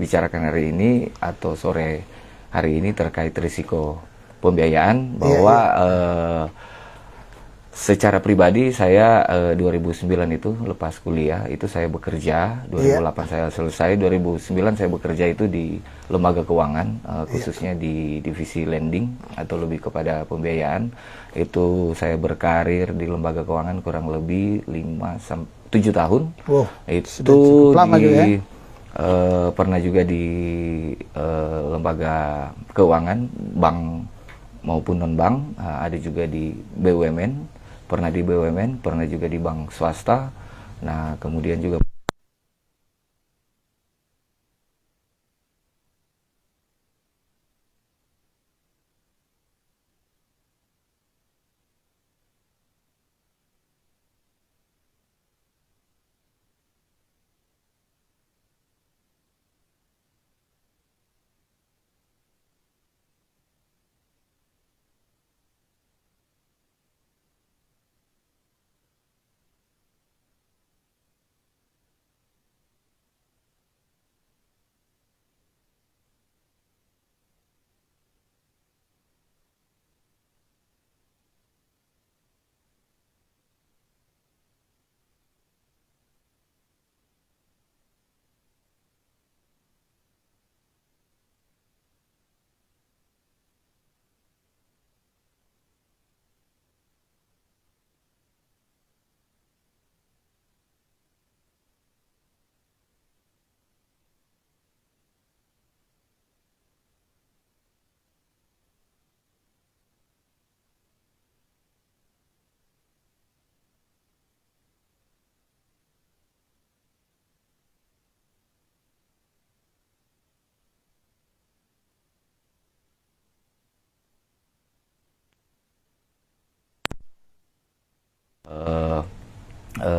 bicarakan hari ini atau sore hari ini terkait risiko pembiayaan, bahwa secara pribadi saya 2009 itu lepas kuliah itu saya bekerja, 2008 saya selesai, 2009 saya bekerja itu di lembaga keuangan, khususnya di divisi lending atau lebih kepada pembiayaan. Itu saya berkarir di lembaga keuangan kurang lebih 5-7 tahun. Wow, Itu lama di juga ya? Pernah juga di lembaga keuangan, bank maupun non-bank, ada juga di BUMN. Pernah di BUMN, pernah juga di bank swasta. Nah, kemudian juga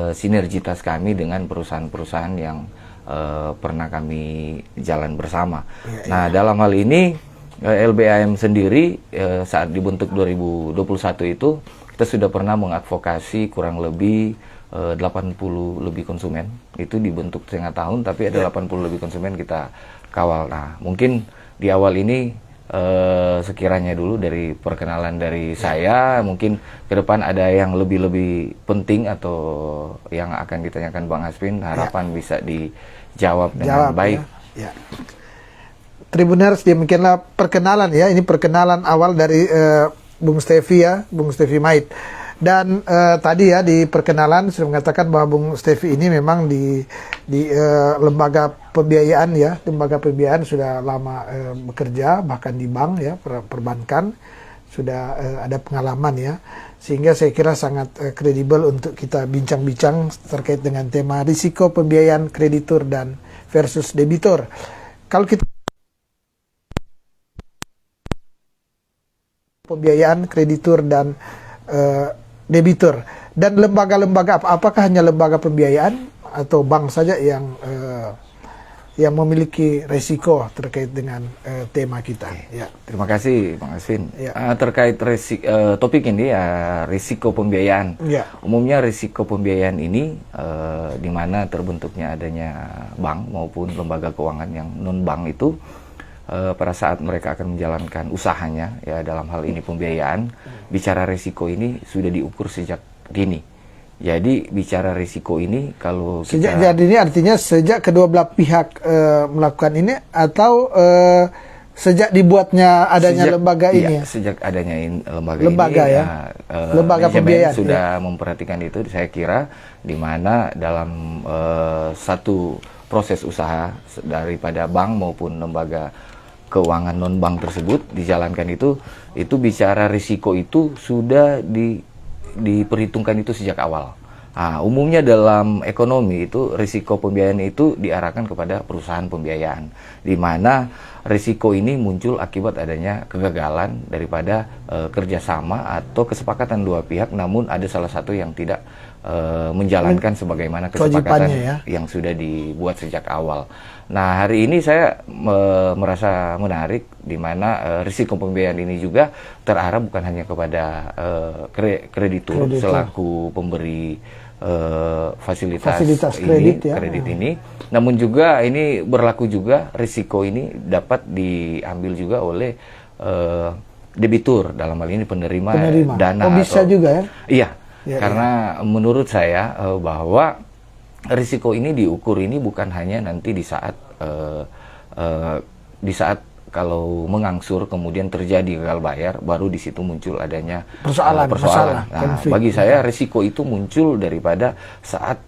sinergitas kami dengan perusahaan-perusahaan yang pernah kami jalan bersama. Nah, dalam hal ini LBAM sendiri saat dibentuk 2021 itu kita sudah pernah mengadvokasi kurang lebih 80 lebih konsumen. Itu dibentuk setengah tahun, tapi ada 80 lebih konsumen kita kawal. Nah, mungkin di awal ini sekiranya dulu dari perkenalan dari saya, mungkin ke depan ada yang lebih penting atau yang akan ditanyakan Bang Asvin, harapan bisa dijawab dengan baik. Ya. Tribuners, demikianlah perkenalan ya, ini perkenalan awal dari Bung Stefi ya, Bung Stefi Mait. Dan tadi ya di perkenalan sudah mengatakan bahwa Bung Stefi ini memang di lembaga pembiayaan ya, lembaga pembiayaan sudah lama bekerja, bahkan di bank ya, perbankan sudah ada pengalaman ya, sehingga saya kira sangat kredibel untuk kita bincang-bincang terkait dengan tema risiko pembiayaan kreditur dan versus debitur. Kalau kita pembiayaan kreditur dan debitur dan lembaga-lembaga apakah hanya lembaga pembiayaan atau bank saja yang memiliki resiko terkait dengan tema kita. Ya. Terima kasih Bang Asvin. Ya. Terkait topik ini ya, risiko pembiayaan. Ya. Umumnya risiko pembiayaan ini di mana terbentuknya adanya bank maupun lembaga keuangan yang non bank itu pada saat mereka akan menjalankan usahanya ya, dalam hal ini pembiayaan, bicara risiko ini sudah diukur sejak dini. Jadi bicara risiko ini kalau kita... Sejak jadi ini artinya sejak kedua belah pihak melakukan ini atau sejak dibuatnya adanya lembaga ini? Sejak adanya lembaga ini ya, lembaga pembiayaan sudah memperhatikan itu, saya kira, di mana dalam satu proses usaha daripada bank maupun lembaga keuangan non bank tersebut dijalankan itu bicara risiko itu sudah diperhitungkan itu sejak awal. Nah, umumnya dalam ekonomi itu risiko pembiayaan itu diarahkan kepada perusahaan pembiayaan, di mana risiko ini muncul akibat adanya kegagalan daripada kerjasama atau kesepakatan dua pihak, namun ada salah satu yang tidak menjalankan sebagaimana kesepakatan yang sudah dibuat sejak awal. Nah, hari ini saya merasa menarik di mana risiko pembiayaan ini juga terarah bukan hanya kepada kreditur selaku pemberi fasilitas kredit, ya. Kredit ini. Namun juga ini berlaku juga risiko ini dapat diambil juga oleh debitur, dalam hal ini penerima dana. Oh, bisa juga ya? Iya, ya, karena menurut saya bahwa risiko ini diukur ini bukan hanya nanti di saat kalau mengangsur kemudian terjadi gagal bayar, baru di situ muncul adanya persoalan. Nah, bagi saya risiko itu muncul daripada saat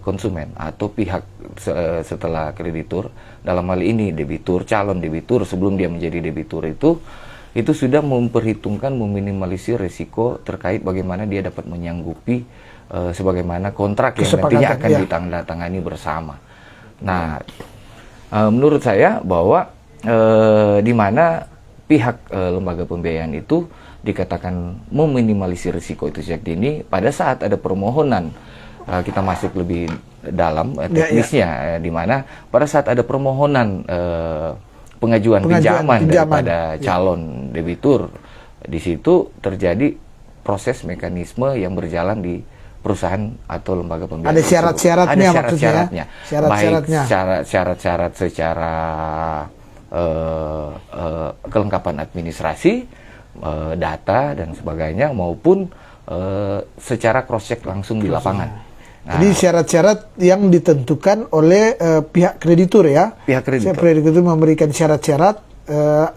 konsumen atau pihak setelah kreditur, dalam hal ini debitur, calon debitur sebelum dia menjadi debitur itu sudah memperhitungkan, meminimalisir risiko terkait bagaimana dia dapat menyanggupi sebagaimana kontrak yang nantinya akan ditandatangani bersama. Nah, menurut saya bahwa di mana pihak lembaga pembiayaan itu dikatakan meminimalisir risiko itu sejak dini. Pada saat ada permohonan, kita masuk lebih dalam teknisnya, di mana pada saat ada permohonan pengajuan pinjaman daripada calon debitur, di situ terjadi proses mekanisme yang berjalan di perusahaan atau lembaga pembiayaan. Ada syarat-syaratnya, syarat-syaratnya, baik syarat-syarat secara kelengkapan administrasi, data dan sebagainya, maupun secara cross check langsung di lapangan. Nah, jadi syarat-syarat yang ditentukan oleh pihak kreditur ya. Pihak kreditur. Kreditur memberikan syarat-syarat,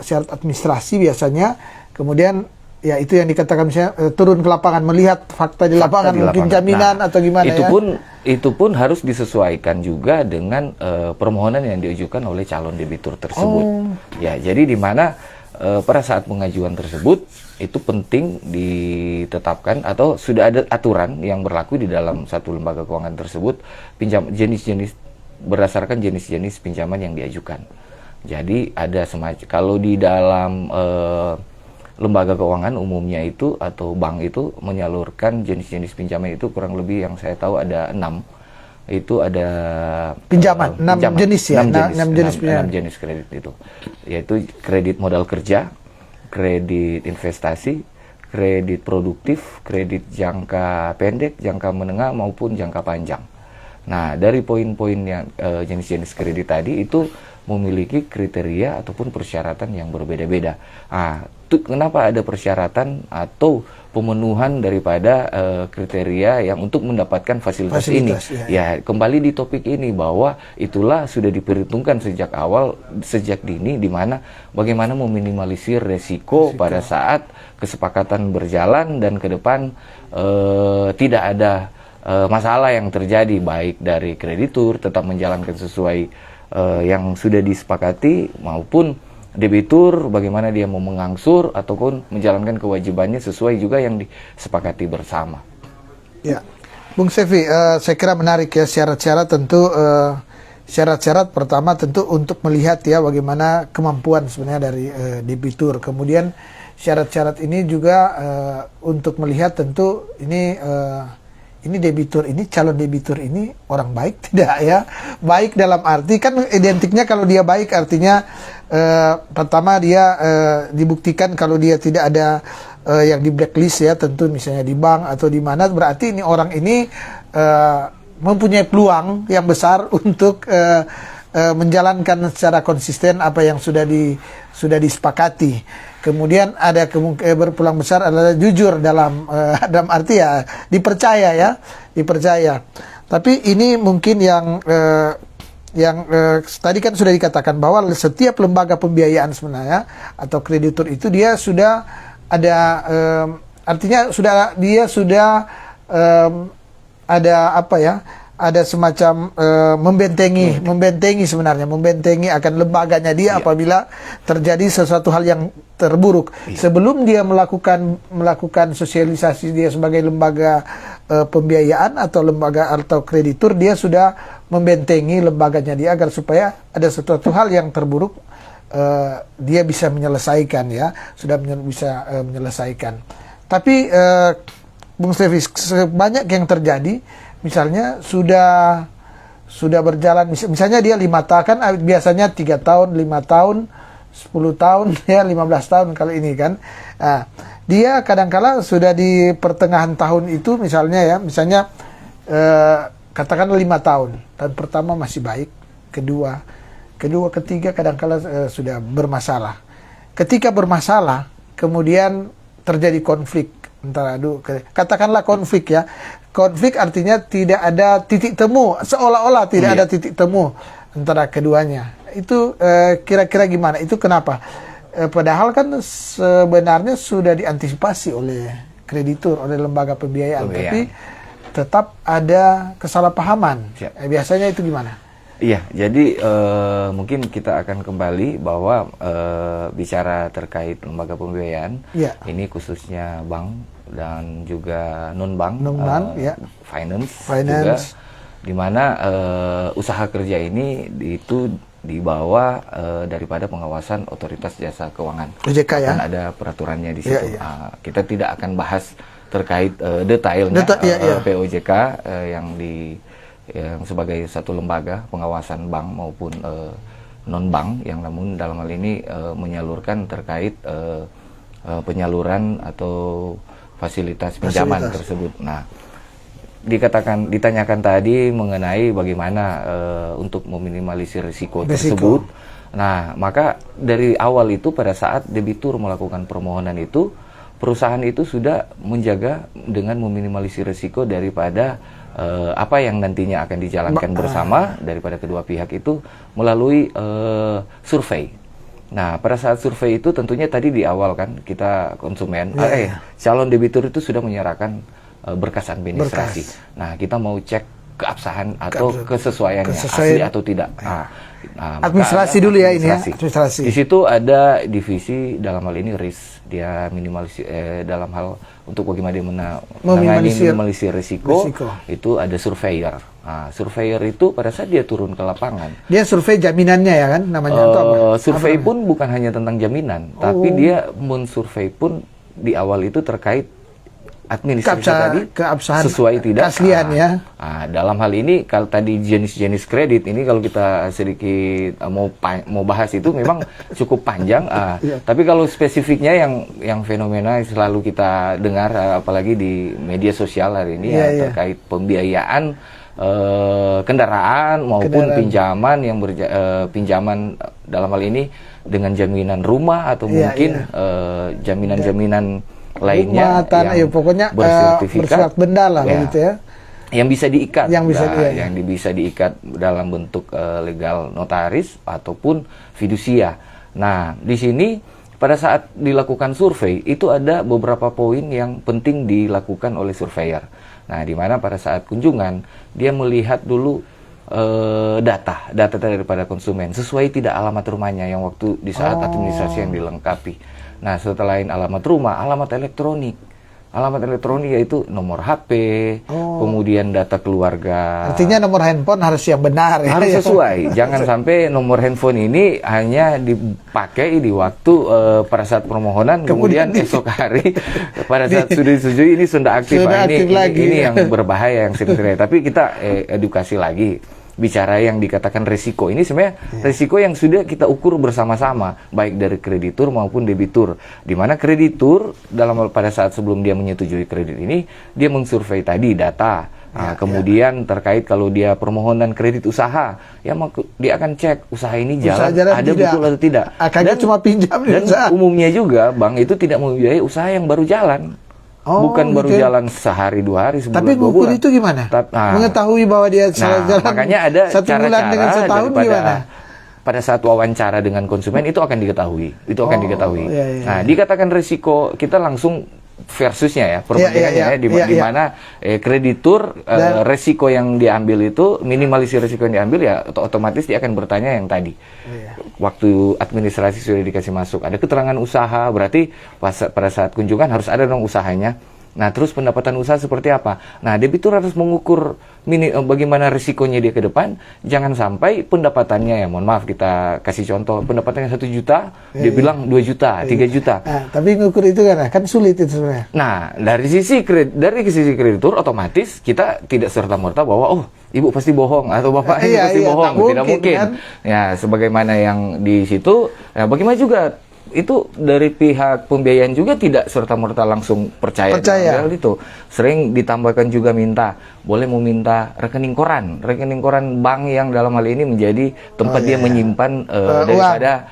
syarat administrasi biasanya, kemudian ya itu yang dikatakan misalnya turun ke lapangan, melihat fakta di lapangan, mungkin jaminan atau gimana itu pun harus disesuaikan juga dengan permohonan yang diajukan oleh calon debitur tersebut. Ya, jadi di mana pada saat pengajuan tersebut itu penting ditetapkan atau sudah ada aturan yang berlaku di dalam satu lembaga keuangan tersebut, jenis-jenis berdasarkan jenis-jenis pinjaman yang diajukan. Jadi ada semacam, kalau di dalam lembaga keuangan umumnya itu atau bank itu menyalurkan jenis-jenis pinjaman itu kurang lebih yang saya tahu ada 6. Itu ada pinjaman 6 jenis ya, 6 jenis kredit itu, yaitu kredit modal kerja, kredit investasi, kredit produktif, kredit jangka pendek, jangka menengah maupun jangka panjang. Nah, dari poin-poin yang jenis-jenis kredit tadi itu memiliki kriteria ataupun persyaratan yang berbeda-beda. Kenapa ada persyaratan atau pemenuhan daripada kriteria yang untuk mendapatkan fasilitas ini? Ya, kembali di topik ini bahwa itulah sudah diperhitungkan sejak awal, sejak dini, di mana bagaimana meminimalisir resiko pada saat kesepakatan berjalan dan ke depan tidak ada masalah yang terjadi, baik dari kreditur tetap menjalankan sesuai yang sudah disepakati, maupun debitur bagaimana dia mau mengangsur ataupun menjalankan kewajibannya sesuai juga yang disepakati bersama. Ya, Bung Sefi, saya kira menarik ya syarat-syarat. Tentu syarat-syarat pertama tentu untuk melihat ya bagaimana kemampuan sebenarnya dari debitur. Kemudian syarat-syarat ini juga untuk melihat tentu ini debitur ini, calon debitur ini orang baik tidak ya? Baik dalam arti kan identiknya kalau dia baik artinya pertama dia dibuktikan kalau dia tidak ada yang di blacklist ya, tentu misalnya di bank atau di mana, berarti ini orang ini mempunyai peluang yang besar untuk menjalankan secara konsisten apa yang sudah disepakati. Kemudian ada berpeluang besar adalah jujur dalam arti ya dipercaya. Tapi ini mungkin yang tadi kan sudah dikatakan bahwa setiap lembaga pembiayaan sebenarnya atau kreditur itu dia sudah ada artinya dia sudah ada apa ya? Ada semacam membentengi akan lembaganya dia apabila terjadi sesuatu hal yang terburuk. Sebelum dia melakukan sosialisasi dia sebagai lembaga pembiayaan atau lembaga atau kreditur, dia sudah membentengi lembaganya dia agar supaya ada sesuatu hal yang terburuk dia bisa menyelesaikan ya, bisa menyelesaikan. Tapi Bung Stefi, sebanyak yang terjadi misalnya sudah berjalan, misalnya dia 5 tahun kan biasanya 3 tahun, 5 tahun, 10 tahun ya 15 tahun kali ini kan. Nah, dia kadangkala sudah di pertengahan tahun itu misalnya katakanlah 5 tahun. Tahun pertama masih baik, kedua, ketiga kadang-kala sudah bermasalah. Ketika bermasalah, kemudian terjadi konflik antara katakanlah konflik ya. Konflik artinya tidak ada titik temu, seolah-olah tidak ada titik temu antara keduanya. Itu kira-kira gimana? Itu kenapa? Padahal kan sebenarnya sudah diantisipasi oleh kreditur, oleh lembaga pembiayaan. Tapi tetap ada kesalahpahaman. Biasanya itu gimana? Iya, jadi mungkin kita akan kembali bahwa bicara terkait lembaga pembiayaan, ini khususnya bank dan juga non-bank, finance juga, di mana usaha kerja ini itu di bawah daripada pengawasan Otoritas Jasa Keuangan. OJK ya. Kan ada peraturannya di situ. Kita tidak akan bahas terkait detailnya POJK yang sebagai satu lembaga pengawasan bank maupun non-bank, yang namun dalam hal ini menyalurkan terkait penyaluran atau fasilitas pinjaman tersebut. Nah, ditanyakan tadi mengenai bagaimana untuk meminimalisir risiko tersebut. Nah, maka dari awal itu pada saat debitur melakukan permohonan itu, perusahaan itu sudah menjaga dengan meminimalisir risiko daripada apa yang nantinya akan dijalankan bersama daripada kedua pihak itu melalui survei. Nah, pada saat survei itu tentunya tadi di awal kan kita konsumen, calon debitur itu sudah menyerahkan berkas administrasi. Nah, kita mau cek keabsahan atau kesesuaiannya, asli atau tidak. Administrasi dulu ya ini ya. Administrasi. Di situ ada divisi dalam hal ini risk, dia minimalisir dalam hal untuk bagaimana dia minimalisir risiko. Itu ada surveyor. Nah, surveyor itu pada saat dia turun ke lapangan, dia survei jaminannya ya kan namanya atau apa? Survei pun bukan hanya tentang jaminan, tapi dia mensurvei pun di awal itu terkait administrasi tadi sesuai tidak keaslian ya. Dalam hal ini kalau tadi jenis-jenis kredit ini kalau kita sedikit mau bahas itu memang cukup panjang. Tapi kalau spesifiknya yang fenomena selalu kita dengar apalagi di media sosial hari ini terkait pembiayaan kendaraan maupun pinjaman yang pinjaman dalam hal ini dengan jaminan rumah atau mungkin jaminan-jaminan lainnya yang pokoknya bersertifikat benda lah gitu ya, yang bisa diikat, yang bisa diikat dalam bentuk legal notaris ataupun fidusia. Nah, di sini pada saat dilakukan survei itu ada beberapa poin yang penting dilakukan oleh surveyor. Nah, di mana pada saat kunjungan dia melihat dulu data daripada konsumen sesuai tidak alamat rumahnya yang waktu di saat administrasi yang dilengkapi. Nah, setelah alamat rumah, alamat elektronik. Alamat elektronik yaitu nomor HP, kemudian data keluarga. Artinya nomor handphone harus yang benar ya. Harus sesuai. Jangan sampai nomor handphone ini hanya dipakai di waktu pada saat permohonan, kemudian esok hari pada saat sudah disetujui ini sudah aktif. Ini yang berbahaya yang sebenarnya. Tapi kita edukasi lagi. Bicara yang dikatakan risiko ini sebenarnya risiko yang sudah kita ukur bersama-sama baik dari kreditur maupun debitur, di mana kreditur pada saat sebelum dia menyetujui kredit ini dia mensurvei tadi data kemudian terkait kalau dia permohonan kredit usaha ya dia akan cek usaha ini jalan ada betul atau tidak, dan cuma pinjam dan umumnya juga bank itu tidak membiayai usaha yang baru jalan. Bukan baru jalan sehari, 2 hari, sebulan, 2 bulan. Tapi ngukur itu gimana? Mengetahui bahwa dia jalan makanya ada 1 bulan dengan setahun gimana? Pada saat wawancara dengan konsumen itu akan diketahui. Nah, dikatakan risiko kita langsung versusnya ya, perbandingannya di mana kreditur risiko yang diambil itu minimalisir risiko yang diambil ya otomatis dia akan bertanya yang tadi. Waktu administrasi sudah dikasih masuk ada keterangan usaha, berarti pada saat kunjungan harus ada dong usahanya. Nah, terus pendapatan usaha seperti apa? Nah, debitur harus mengukur bagaimana risikonya dia ke depan. Jangan sampai pendapatannya ya, mohon maaf kita kasih contoh, pendapatannya 1 juta, dia bilang 2 juta, 3 juta. Tapi ngukur itu kan sulit itu sebenarnya. Nah, dari sisi kreditur otomatis kita tidak serta-merta bahwa ibu pasti bohong atau bapak ini pasti bohong, tidak mungkin. Kan? Ya, sebagaimana yang di situ, bagaimana juga itu dari pihak pembiayaan juga tidak serta-merta langsung percaya. Itu sering ditambahkan juga minta boleh meminta rekening koran bank yang dalam hal ini menjadi tempat dia menyimpan daripada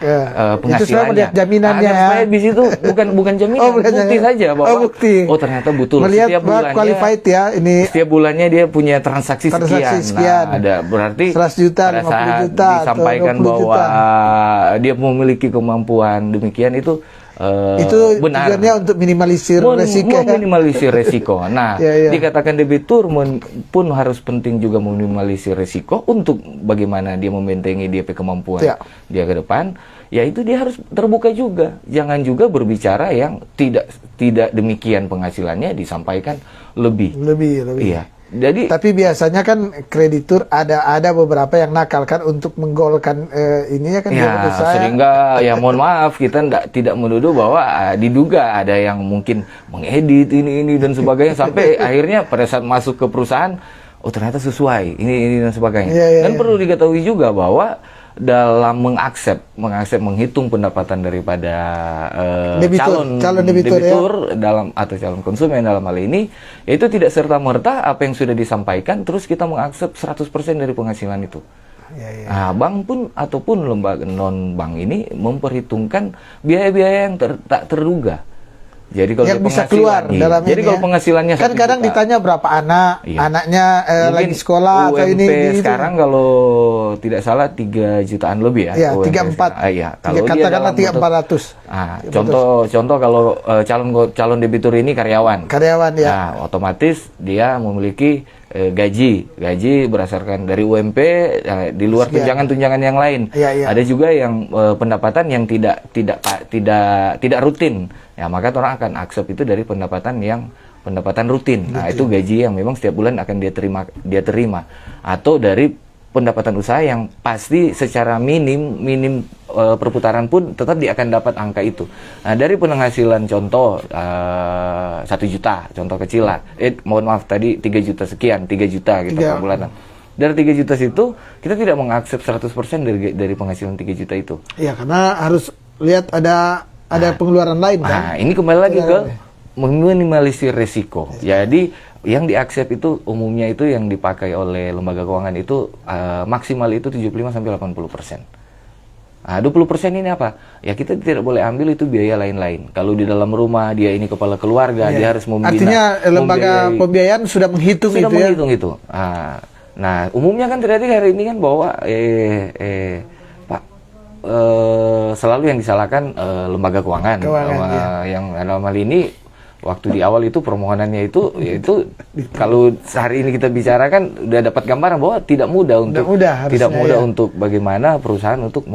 penghasilannya. Itu saya melihat jaminannya. Supaya di situ bukan jaminan, bukti saja bahwa ternyata betul melihat setiap bulannya qualified ya ini. Setiap bulannya dia punya transaksi sekian. Nah, ada berarti 100 juta, pada 50 saat juta, disampaikan atau 20 bahwa juta. dia memiliki kemampuan demikian itu Itu benar. tujuannya untuk minimalisir resiko. Meminimalisir resiko. Nah, Ya. dikatakan debitur pun harus penting juga meminimalisir resiko untuk bagaimana dia membentengi DP kemampuan dia ke depan. Ya itu dia harus terbuka juga. Jangan juga berbicara yang tidak demikian penghasilannya disampaikan lebih. Iya. Jadi, tapi biasanya kan kreditur ada beberapa yang nakal kan untuk menggolkan ininya kan. Ya, sehingga ya mohon maaf kita tidak menuduh bahwa diduga ada yang mungkin mengedit ini dan sebagainya sampai akhirnya pada saat masuk ke perusahaan ternyata sesuai ini dan sebagainya. Dan perlu diketahui juga bahwa dalam menghitung pendapatan daripada calon debitur dalam atau calon konsumen dalam hal ini, itu tidak serta-merta apa yang sudah disampaikan terus kita mengaksep 100% dari penghasilan itu. Nah, bank pun ataupun lembaga non bank ini memperhitungkan biaya-biaya yang tak terduga. Jadi kalau yang bisa keluar dalam jadi kalau penghasilannya kan kadang ditanya berapa anaknya lagi sekolah atau ini sekarang kalau tidak salah 3 jutaan lebih ya. 34. Kalau katakanlah 3.400. Contoh kalau calon debitur ini karyawan ya. Nah, otomatis dia memiliki gaji berdasarkan dari UMP di luar tunjangan-tunjangan yang lain. Ada juga yang pendapatan yang tidak rutin. Ya, maka orang akan aksep itu dari pendapatan rutin. Nah, itu gaji yang memang setiap bulan akan dia terima atau dari pendapatan usaha yang pasti secara minim perputaran pun tetap dia akan dapat angka itu. Nah, dari penghasilan contoh 1 juta, contoh kecil lah. Mohon maaf tadi 3 juta sekian, 3 juta gitu per bulan. Dari 3 juta situ kita tidak mengaksep 100% dari penghasilan 3 juta itu. Iya, karena harus lihat ada pengeluaran lain kan. Nah, ini kembali lagi ke meminimalisir risiko. Jadi yang diaksep itu umumnya itu yang dipakai oleh lembaga keuangan itu maksimal itu 75-80%. Nah, 20% ini apa? Ya kita tidak boleh ambil itu biaya lain-lain. Kalau di dalam rumah dia ini kepala keluarga, dia harus membina. Artinya lembaga pembiayaan sudah menghitung itu. Nah, umumnya kan terjadi hari ini kan bahwa selalu yang disalahkan lembaga keuangan yang dalam hal ini waktu di awal itu permohonannya itu kalau hari ini kita bicarakan udah dapat gambaran bahwa tidak mudah untuk bagaimana perusahaan untuk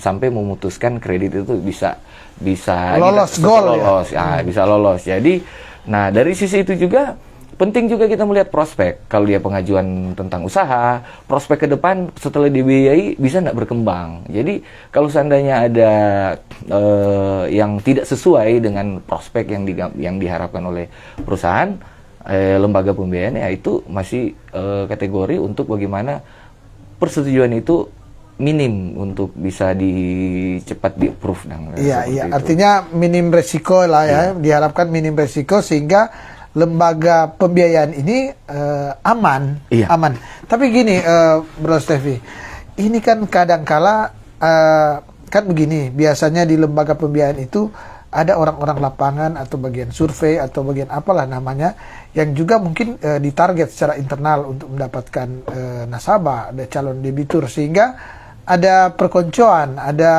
sampai memutuskan kredit itu bisa lolos bisa lolos. Jadi nah dari sisi itu juga penting juga kita melihat prospek. Kalau dia pengajuan tentang usaha, prospek ke depan setelah dibiayai bisa nggak berkembang. Jadi kalau seandainya ada yang tidak sesuai dengan prospek yang diharapkan oleh perusahaan, lembaga pembiayaan ya itu masih kategori untuk bagaimana persetujuan itu minim untuk bisa cepat di-approve. Iya, artinya minim resiko lah ya. Diharapkan minim resiko sehingga lembaga pembiayaan ini aman. Tapi gini, Bro Stevi, ini kan kadangkala kan begini, biasanya di lembaga pembiayaan itu ada orang-orang lapangan atau bagian survei atau bagian apalah namanya yang juga mungkin ditarget secara internal untuk mendapatkan nasabah, ada calon debitur, sehingga ada perkoncoan, ada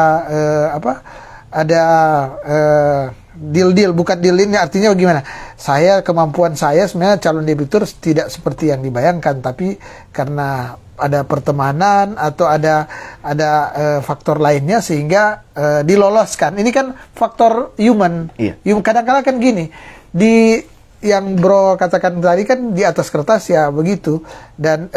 deal-deal, bukan deal ini artinya bagaimana? Kemampuan saya sebenarnya calon debitur tidak seperti yang dibayangkan, tapi karena ada pertemanan atau ada faktor lainnya sehingga diloloskan. Ini kan faktor human. Kadang-kadang kan gini, yang Bro katakan tadi kan di atas kertas ya begitu, dan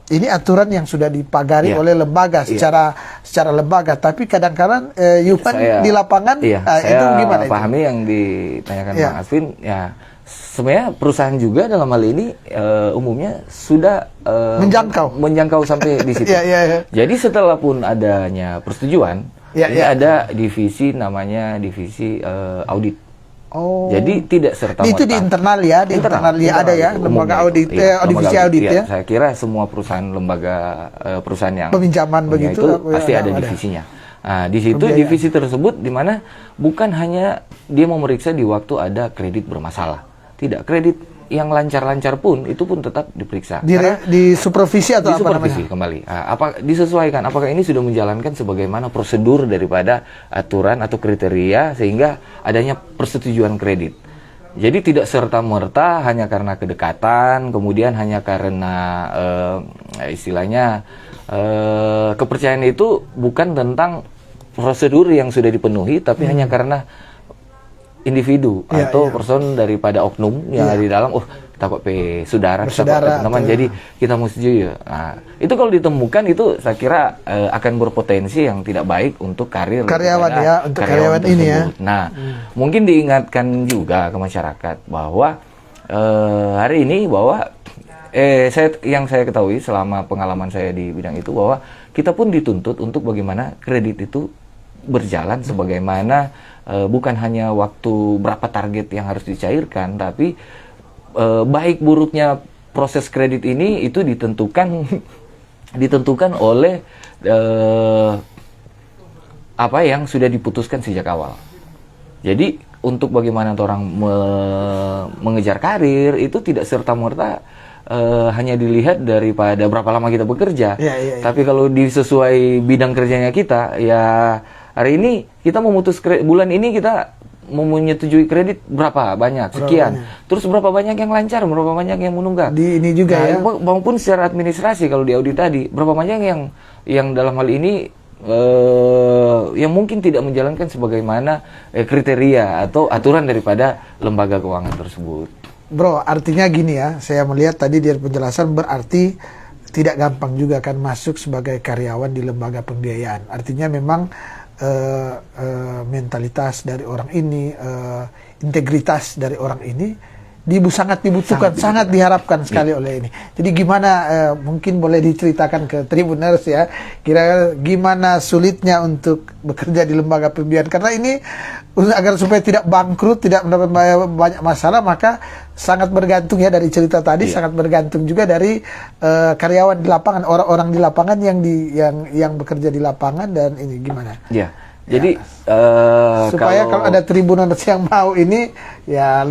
ini aturan yang sudah dipagari oleh lembaga secara lembaga, tapi kadang-kadang human di lapangan itu gimana? Saya pahami yang ditanyakan Bang Asvin, ya sebenarnya perusahaan juga dalam hal ini umumnya sudah menjangkau sampai di situ. Jadi setelah pun adanya persetujuan, ini ada divisi namanya divisi audit. Oh. Jadi tidak serta Itu di internal ya, di internal ya ada ya, lembaga audit, divisi audit ya. Saya kira semua perusahaan lembaga perusahaan yang peminjaman punya begitu itu pasti ada divisinya. Nah, di situ divisi tersebut di mana bukan hanya dia memeriksa di waktu ada kredit bermasalah. Tidak, kredit yang lancar-lancar pun itu pun tetap diperiksa. Di supervisi atau apa namanya? Supervisi kembali. Disesuaikan apakah ini sudah menjalankan sebagaimana prosedur daripada aturan atau kriteria sehingga adanya persetujuan kredit. Jadi tidak serta-merta hanya karena kedekatan, kemudian hanya karena istilahnya kepercayaan itu bukan tentang prosedur yang sudah dipenuhi, tapi hanya karena individu atau person daripada oknum yang ada di dalam. Kita kok saudara, teman, jadi kita mesti ya. Nah, itu kalau ditemukan itu saya kira akan berpotensi yang tidak baik untuk karyawan ya, untuk karyawan ini ya. Nah, mungkin diingatkan juga ke masyarakat bahwa hari ini bahwa yang saya ketahui selama pengalaman saya di bidang itu bahwa kita pun dituntut untuk bagaimana kredit itu berjalan sebagaimana bukan hanya waktu berapa target yang harus dicairkan, tapi baik buruknya proses kredit ini itu ditentukan oleh apa yang sudah diputuskan sejak awal. Jadi untuk bagaimana orang mengejar karir itu tidak serta-merta hanya dilihat daripada berapa lama kita bekerja. Tapi kalau disesuai bidang kerjanya kita, ya hari ini kita memutus bulan ini kita menyetujui kredit berapa banyak, sekian. Terus berapa banyak yang lancar, berapa banyak yang menunggak. Di ini juga ya. Maupun secara administrasi kalau di audit tadi, berapa banyak yang dalam hal ini yang mungkin tidak menjalankan sebagaimana kriteria atau aturan daripada lembaga keuangan tersebut. Bro, artinya gini ya, saya melihat tadi dari penjelasan berarti tidak gampang juga kan masuk sebagai karyawan di lembaga pembiayaan. Artinya memang mentalitas dari orang ini, integritas dari orang ini sangat dibutuhkan, sangat diharapkan sekali oleh ini. Jadi gimana, mungkin boleh diceritakan ke Tribuners ya, kira-kira gimana sulitnya untuk bekerja di lembaga pembiayaan, karena ini agar supaya tidak bangkrut, tidak mendapat banyak masalah, maka sangat bergantung ya dari cerita tadi, sangat bergantung juga dari karyawan di lapangan, orang-orang di lapangan yang bekerja di lapangan, dan ini gimana? Jadi supaya kalau ada Tribuners yang mau ini ya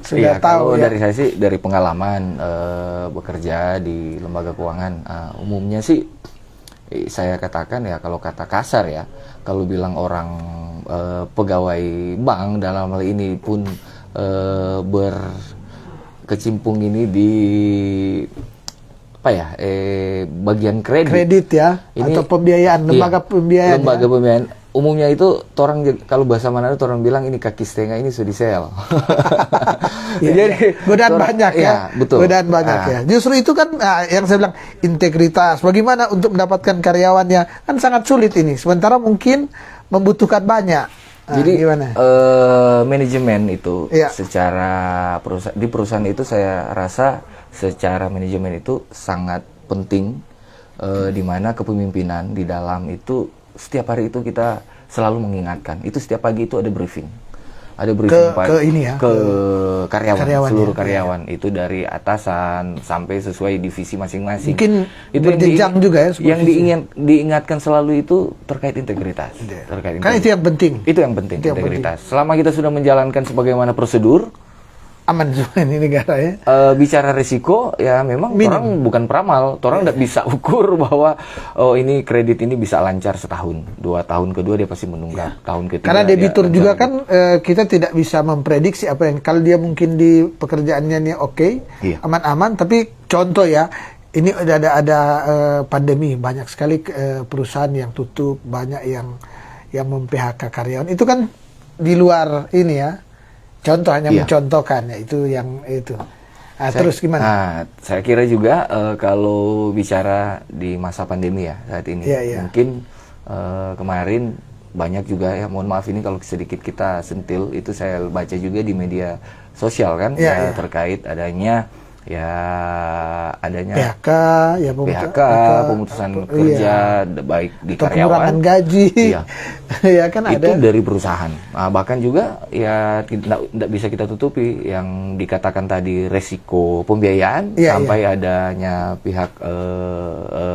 sudah tahu. Kalau dari saya sih, dari pengalaman bekerja di lembaga keuangan, umumnya sih saya katakan ya, kalau kata kasar ya, kalau bilang orang pegawai bank dalam hal ini pun berkecimpung ini di bagian kredit ya, ini, atau pembiayaan, lembaga pembiayaan. Lembaga pembiayaan umumnya itu kalau bahasa Manado orang bilang ini kaki setengah ini sudah sel. Jadi godaan banyak ya, betul. Godaan banyak ya. Justru itu kan yang saya bilang, integritas. Bagaimana untuk mendapatkan karyawannya kan sangat sulit ini. Sementara mungkin membutuhkan banyak. Jadi gimana? Manajemen itu secara di perusahaan itu saya rasa secara manajemen itu sangat penting, di mana kepemimpinan di dalam itu setiap hari itu kita selalu mengingatkan. Itu setiap pagi itu ada briefing. Ada briefing ke karyawan, seluruh karyawan. Itu dari atasan sampai sesuai divisi masing-masing. Mungkin itu berjenjang juga ya. Yang diingatkan selalu itu terkait integritas. Karena itu yang penting. Itu yang penting, integritas. Selama kita sudah menjalankan sebagaimana prosedur, aman juga ini negara ya. Bicara risiko ya memang orang bukan peramal, orang tidak bisa ukur bahwa ini kredit ini bisa lancar setahun, 2 tahun kedua dia pasti menunggak, tahun ketiga. Karena debitur juga kan kita tidak bisa memprediksi apa yang, kalau dia mungkin di pekerjaannya nih aman-aman, tapi contoh ya, ini ada pandemi, banyak sekali perusahaan yang tutup, banyak yang mem-PHK karyawan. Itu kan di luar ini ya. Contoh, hanya mencontohkan ya, itu yang itu. Terus gimana? Saya kira juga kalau bicara di masa pandemi ya saat ini, mungkin kemarin banyak juga ya, mohon maaf ini kalau sedikit kita sentil, itu saya baca juga di media sosial kan, terkait adanya ya adanya PHK, ya PHK, pemutusan kerja, baik di atau karyawan, pengurangan gaji, iya, ya kan itu ada. dari perusahaan. Nah, bahkan juga ya tidak bisa kita tutupi yang dikatakan tadi resiko pembiayaan Iya, sampai adanya pihak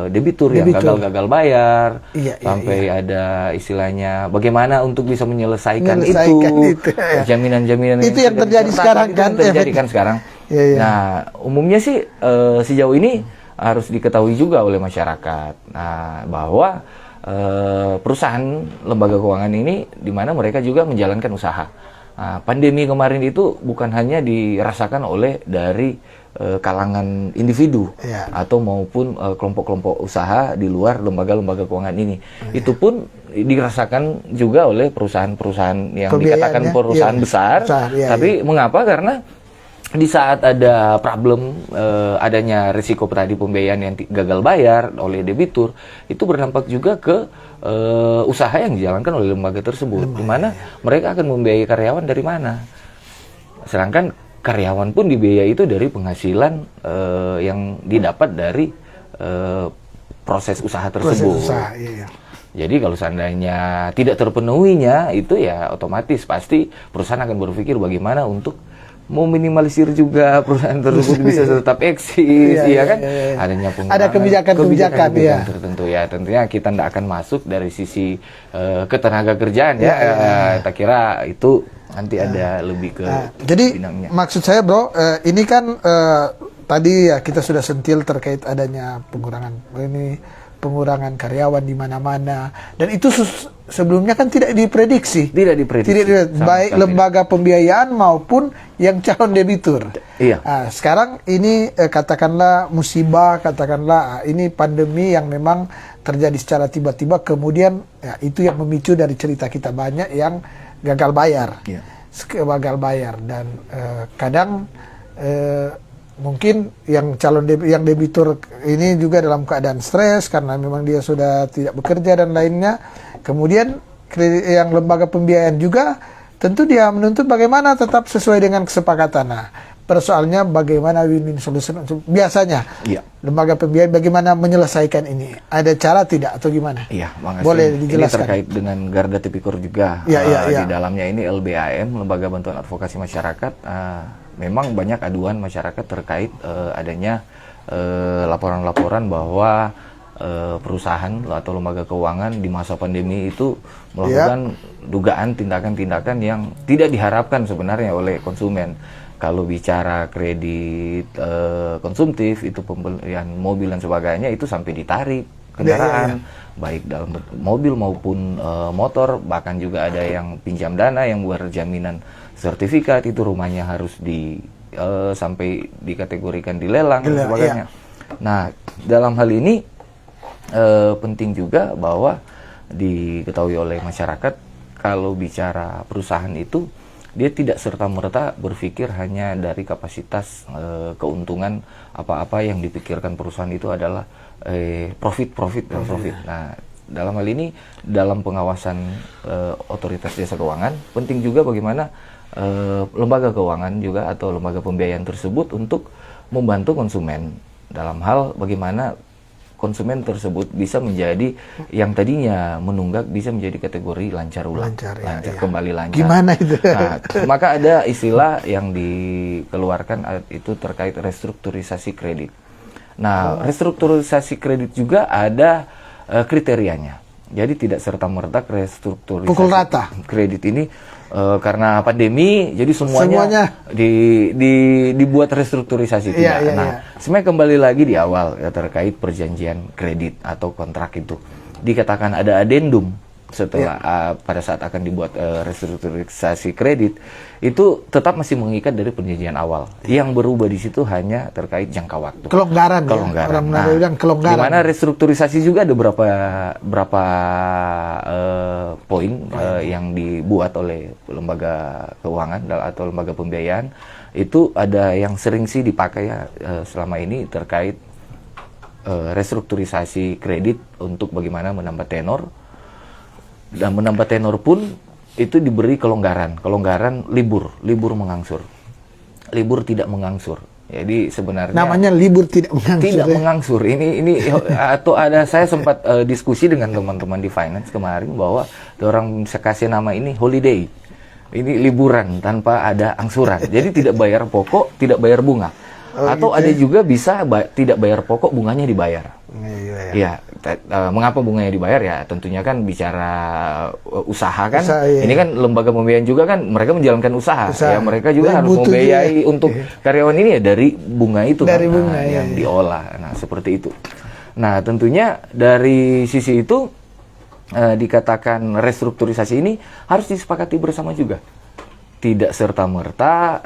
debitur yang gagal bayar, sampai ada istilahnya bagaimana untuk bisa menyelesaikan itu ya. jaminan-jaminan itu yang terjadi sekarang kan, terjadi kan sekarang. Nah, umumnya sih sejauh ini harus diketahui juga oleh masyarakat. Nah, bahwa perusahaan lembaga keuangan ini di mana mereka juga menjalankan usaha. Nah, pandemi kemarin itu bukan hanya dirasakan oleh dari kalangan individu atau maupun kelompok-kelompok usaha di luar lembaga-lembaga keuangan ini. Itu pun dirasakan juga oleh perusahaan-perusahaan yang dikatakan perusahaan besar. Tapi mengapa? Karena di saat ada problem adanya risiko tadi pembiayaan yang gagal bayar oleh debitur, itu berdampak juga ke usaha yang dijalankan oleh lembaga tersebut, di mana mereka akan membiayai karyawan dari mana. Sedangkan karyawan pun dibiayai itu dari penghasilan yang didapat dari proses usaha tersebut. Jadi kalau seandainya tidak terpenuhinya, itu ya otomatis pasti perusahaan akan berpikir bagaimana untuk meminimalisir juga perusahaan tersebut bisa tetap eksis, kan? Adanya ada kebijakan tertentu ya. Tentunya kita tidak akan masuk dari sisi ketenaga kerjaan kita kira itu nanti ada lebih ke jadi bidangnya. Maksud saya bro, ini kan tadi ya kita sudah sentil terkait adanya pengurangan karyawan di mana-mana, dan itu sebelumnya kan tidak diprediksi. Baik lembaga pembiayaan maupun yang calon debitur. Nah, sekarang ini katakanlah musibah, katakanlah ini pandemi yang memang terjadi secara tiba-tiba, kemudian ya, itu yang memicu dari cerita kita banyak yang gagal bayar, dan kadang mungkin yang yang debitur ini juga dalam keadaan stres karena memang dia sudah tidak bekerja dan lainnya. Kemudian yang lembaga pembiayaan juga tentu dia menuntut bagaimana tetap sesuai dengan kesepakatan. Nah, persoalannya bagaimana win-win solution biasanya. Lembaga pembiayaan bagaimana menyelesaikan ini? Ada cara tidak atau gimana? Boleh dijelaskan. Ini terkait dengan Garda Tipikor juga. Di dalamnya ini LBAM, Lembaga Bantuan Advokasi Masyarakat. Memang banyak aduan masyarakat terkait adanya laporan-laporan bahwa perusahaan atau lembaga keuangan di masa pandemi itu melakukan dugaan tindakan-tindakan yang tidak diharapkan sebenarnya oleh konsumen. Kalau bicara kredit konsumtif, itu pembelian mobil dan sebagainya, itu sampai ditarik kendaraan, baik dalam mobil maupun motor, bahkan juga ada yang pinjam dana yang buat jaminan sertifikat, itu rumahnya harus sampai dikategorikan dilelang dan sebagainya. Nah, dalam hal ini penting juga bahwa diketahui oleh masyarakat kalau bicara perusahaan itu dia tidak serta-merta berpikir hanya dari kapasitas keuntungan apa-apa yang dipikirkan perusahaan itu adalah profit. Nah, dalam hal ini dalam pengawasan otoritas jasa keuangan penting juga bagaimana lembaga keuangan juga atau lembaga pembiayaan tersebut untuk membantu konsumen dalam hal bagaimana konsumen tersebut bisa menjadi yang tadinya menunggak bisa menjadi kategori lancar ulang, kembali lancar. Gimana itu? Nah, maka ada istilah yang dikeluarkan itu terkait restrukturisasi kredit. Nah, restrukturisasi kredit juga ada kriterianya. Jadi tidak serta-merta restrukturisasi pukul rata kredit ini karena pandemi, jadi semuanya dibuat restrukturisasi tidak. Sebenarnya kembali lagi di awal ya, terkait perjanjian kredit atau kontrak itu dikatakan ada adendum setelah pada saat akan dibuat restrukturisasi kredit itu tetap masih mengikat dari perjanjian awal. Yang berubah di situ hanya terkait jangka waktu. Kelonggaran. Kelonggaran. Di mana restrukturisasi juga ada berapa poin yang dibuat oleh lembaga keuangan atau lembaga pembiayaan. Itu ada yang sering sih dipakai selama ini terkait restrukturisasi kredit untuk bagaimana menambah tenor. Dan menambah tenor pun itu diberi kelonggaran libur mengangsur, libur tidak mengangsur. Jadi sebenarnya namanya libur tidak mengangsur. tidak ya? mengangsur. Ini atau ada, saya sempat diskusi dengan teman-teman di finance kemarin bahwa orang bisa kasih nama ini holiday. Ini liburan tanpa ada angsuran. Jadi tidak bayar pokok, tidak bayar bunga. Atau gitu ada juga bisa tidak bayar pokok, bunganya dibayar. Iya. Mengapa bunganya dibayar ya? Tentunya kan bicara usaha kan. Usaha, iya. Ini kan lembaga pembiayaan juga kan, mereka menjalankan usaha. Ya, mereka juga harus butuh membiayai juga. untuk karyawan ini ya dari bunga itu Dari kan, bunga, yang iya. diolah. Nah, seperti itu. Nah, tentunya dari sisi itu dikatakan restrukturisasi ini harus disepakati bersama juga. Tidak serta-merta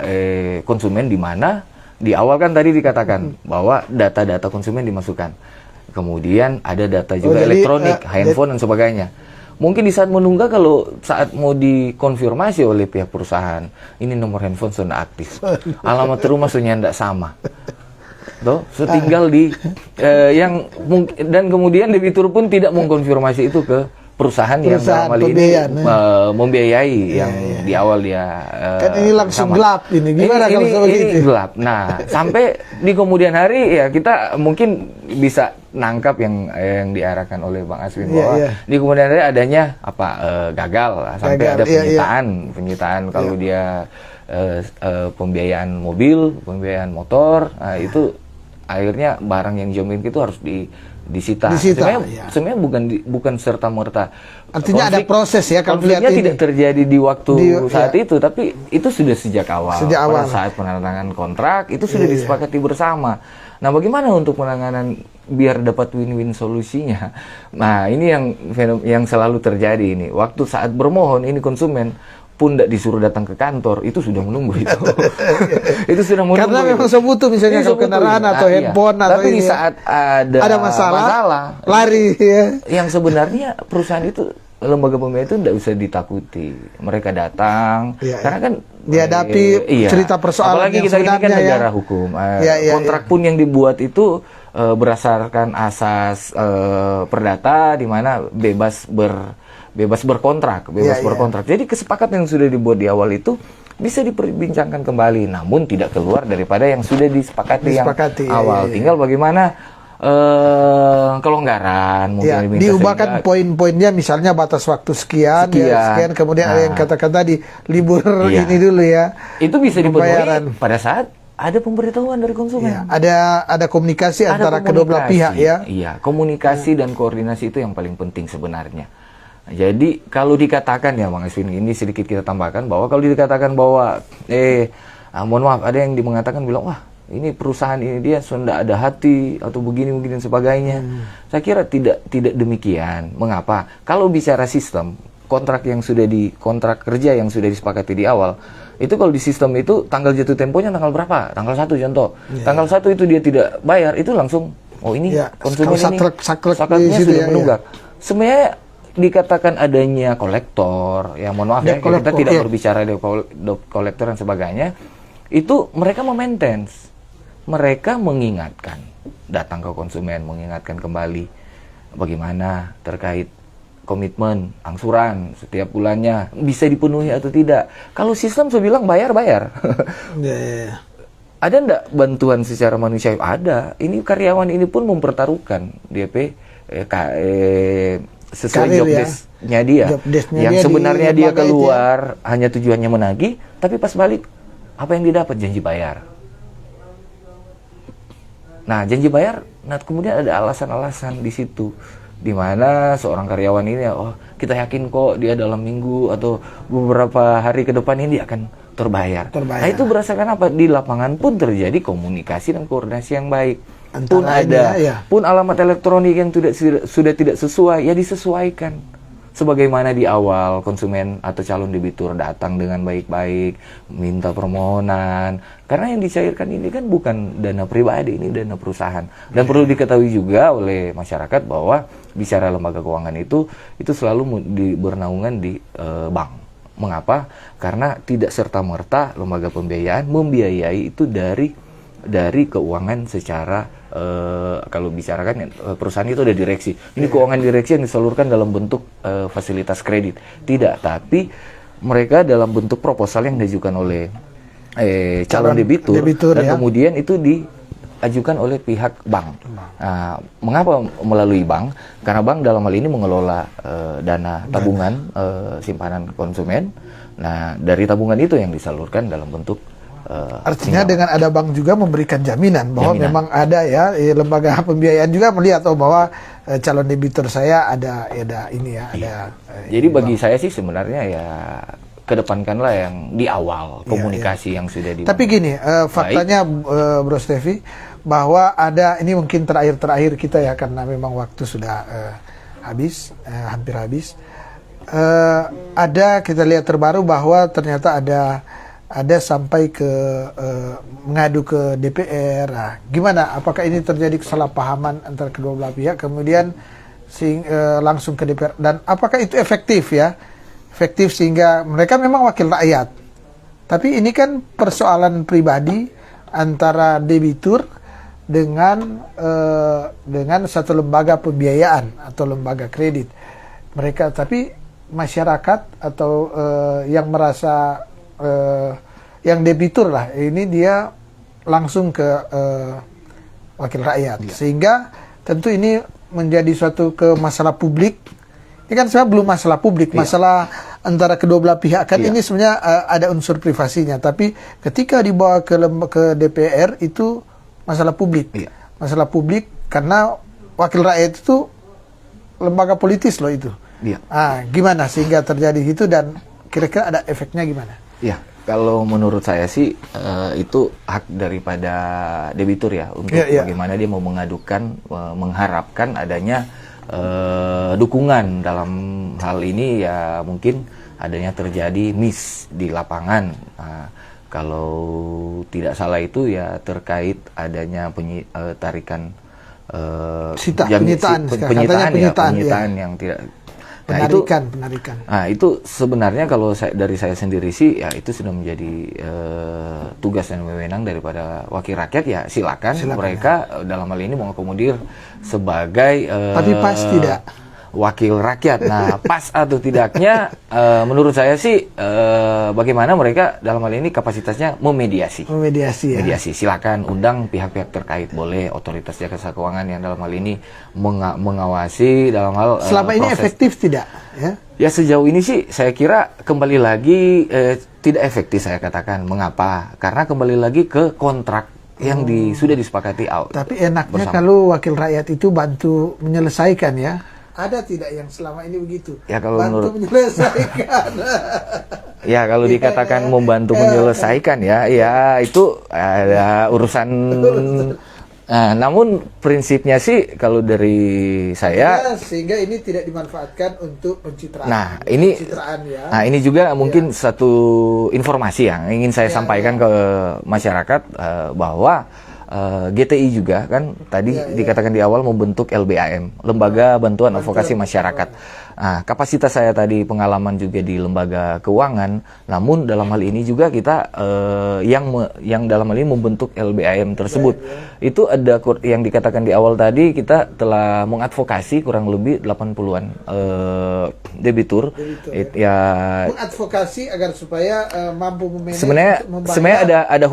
konsumen di mana di awal kan tadi dikatakan bahwa data-data konsumen dimasukkan. Kemudian ada data juga jadi, elektronik, handphone dan sebagainya. Mungkin di saat menunggak, kalau saat mau dikonfirmasi oleh pihak perusahaan, ini nomor handphone sudah aktif, alamat rumah sudah tidak sama. Toh, tinggal di dan kemudian debitur pun tidak mengkonfirmasi itu ke perusahaan yang dalam hal ini membiayai yang di awal dia kan ini langsung gelap ini gimana kalau seperti itu? Gelap. Nah, sampai di kemudian hari ya kita mungkin bisa nangkap yang diarahkan oleh Bang Aswin bahwa di kemudian hari adanya gagal sampai ada penyitaan kalau dia pembiayaan mobil, pembiayaan motor, itu akhirnya barang yang dijamin itu harus disita. Sebenarnya bukan serta merta. Artinya ada proses ya kalau konfliknya tidak terjadi di waktu saat itu, tapi itu sudah sejak awal. Pada saat penandatangan kontrak itu sudah disepakati bersama. Nah, bagaimana untuk penanganan biar dapat win-win solusinya? Nah, ini yang selalu terjadi ini. Waktu saat bermohon ini konsumen pun tidak disuruh datang ke kantor, itu sudah menunggu itu. Itu sudah menunggu. Karena memang sebutuh misalnya kalau kendaraan atau handphone atau tapi di saat ada masalah lari ya. Yang sebenarnya perusahaan itu, lembaga pembiayaan itu tidak usah ditakuti. Mereka datang karena kan dihadapi cerita persoalan apalagi kita ini kan negara hukum. Kontrak pun yang dibuat itu berdasarkan asas perdata di mana bebas berkontrak. Jadi kesepakatan yang sudah dibuat di awal itu bisa diperbincangkan kembali, namun tidak keluar daripada yang sudah disepakati yang awal. Tinggal bagaimana kelonggaran mungkin diubahkan poin-poinnya, misalnya batas waktu sekian, kemudian ada yang katakan tadi libur ini dulu ya. Itu bisa dipenuhi pada saat ada pemberitahuan dari konsumen. Ada komunikasi antara kedua belah pihak ya. Iya, komunikasi dan koordinasi itu yang paling penting sebenarnya. Jadi kalau dikatakan ya Bang Aswin, ini sedikit kita tambahkan bahwa kalau dikatakan bahwa mohon maaf, ada yang mengatakan bilang wah ini perusahaan ini dia sudah ada hati atau begini dan sebagainya. Saya kira tidak demikian. Mengapa? Kalau bicara sistem kontrak kerja yang sudah disepakati di awal, itu kalau di sistem itu tanggal jatuh temponya tanggal berapa? Tanggal 1 contoh. Tanggal 1 itu dia tidak bayar, itu langsung ini konsumen ini saklatnya sudah menunggak. Sebenarnya dikatakan adanya kolektor, ya mohon maaf ya, kita tidak berbicara di kolektor dan sebagainya, itu mereka memaintenance, mereka mengingatkan, datang ke konsumen, mengingatkan kembali bagaimana terkait komitmen angsuran setiap bulannya bisa dipenuhi atau tidak. Kalau sistem saya bilang bayar. Ada enggak bantuan secara manusiawi? Ada. Ini karyawan ini pun mempertaruhkan DP sesuai job desk-nya dia. Yang sebenarnya dia keluar hanya tujuannya menagih, tapi pas balik apa yang didapat? Janji bayar. Nah, janji bayar, kemudian ada alasan-alasan di situ, di mana seorang karyawan ini kita yakin kok dia dalam minggu atau beberapa hari ke depan ini dia akan terbayar. Nah, itu berdasarkan apa? Di lapangan pun terjadi komunikasi dan koordinasi yang baik. Pun alamat elektronik yang sudah tidak sesuai, ya disesuaikan. Sebagaimana di awal konsumen atau calon debitur datang dengan baik-baik, minta permohonan. Karena yang dicairkan ini kan bukan dana pribadi, ini dana perusahaan. Dan perlu diketahui juga oleh masyarakat bahwa bicara lembaga keuangan itu selalu bernaungan di bank. Mengapa? Karena tidak serta-merta lembaga pembiayaan membiayai itu dari keuangan secara kalau bicarakan perusahaan itu ada direksi. Ini keuangan direksi yang disalurkan dalam bentuk fasilitas kredit. Tidak, tapi mereka dalam bentuk proposal yang diajukan oleh calon debitur, dan ya. kemudian itu diajukan oleh pihak bank. Nah, mengapa melalui bank? Karena bank dalam hal ini mengelola dana tabungan simpanan konsumen. Nah, dari tabungan itu yang disalurkan dalam bentuk artinya dengan ada bank juga memberikan jaminan bahwa memang ada ya lembaga pembiayaan juga melihat bahwa calon debitur saya ada ini ya, ada. Jadi bagi saya sih sebenarnya ya kedepankanlah yang di awal komunikasi yang sudah dibangun. Tapi gini, faktanya Bro Stevi, bahwa ada, ini mungkin terakhir kita ya karena memang waktu sudah habis, hampir habis. Ada, kita lihat terbaru bahwa ternyata ada sampai ke mengadu ke DPR. Nah, gimana? Apakah ini terjadi kesalahpahaman antara kedua belah pihak, kemudian langsung ke DPR, dan apakah itu efektif ya? Efektif sehingga mereka memang wakil rakyat. Tapi ini kan persoalan pribadi antara debitur dengan satu lembaga pembiayaan atau lembaga kredit. Mereka, tapi masyarakat atau yang merasa yang debitur lah, ini dia langsung ke wakil rakyat. Sehingga tentu ini menjadi suatu masalah publik. Ini kan sebenarnya belum masalah publik, masalah antara kedua belah pihak kan ini sebenarnya ada unsur privasinya, tapi ketika dibawa ke DPR itu masalah publik. Masalah publik karena wakil rakyat itu lembaga politis loh itu. Gimana sehingga terjadi itu, dan kira-kira ada efeknya gimana? Ya, kalau menurut saya sih itu hak daripada debitur ya untuk bagaimana dia mau mengadukan, mengharapkan adanya dukungan dalam hal ini. Ya mungkin adanya terjadi miss di lapangan. Nah, kalau tidak salah itu ya terkait adanya tarikan penyitaan yang tidak. Penarikan. Nah itu sebenarnya kalau dari saya sendiri sih ya itu sudah menjadi tugas dan wewenang daripada wakil rakyat. Ya silakan mereka dalam hal ini mengakomodir sebagai tapi pas tidak wakil rakyat. Nah pas atau tidaknya menurut saya sih bagaimana mereka dalam hal ini kapasitasnya memediasi. Mediasi. Silakan undang pihak-pihak terkait, boleh otoritas jasa keuangan yang dalam hal ini mengawasi dalam hal selama ini efektif tidak ya? Ya sejauh ini sih saya kira kembali lagi tidak efektif saya katakan. Mengapa? Karena kembali lagi ke kontrak yang sudah disepakati out. Tapi enaknya bersama. Kalau wakil rakyat itu bantu menyelesaikan ya. Ada tidak yang selama ini begitu? Ya kalau bantu menyelesaikan. Ya kalau dikatakan membantu menyelesaikan ya itu ada urusan. Nah, namun prinsipnya sih kalau dari saya sehingga ini tidak dimanfaatkan untuk pencitraan. Nah, ini juga mungkin satu informasi yang ingin saya sampaikan ke masyarakat bahwa GTI juga kan tadi dikatakan di awal membentuk LBAM, Lembaga Bantuan Advokasi Masyarakat. Nah, kapasitas saya tadi pengalaman juga di lembaga keuangan, namun dalam hal ini juga kita yang dalam hal ini membentuk LBAM tersebut. Itu ada yang dikatakan di awal tadi, kita telah mengadvokasi kurang lebih 80-an debitur. Mengadvokasi agar supaya mampu memanage. Sebenarnya ada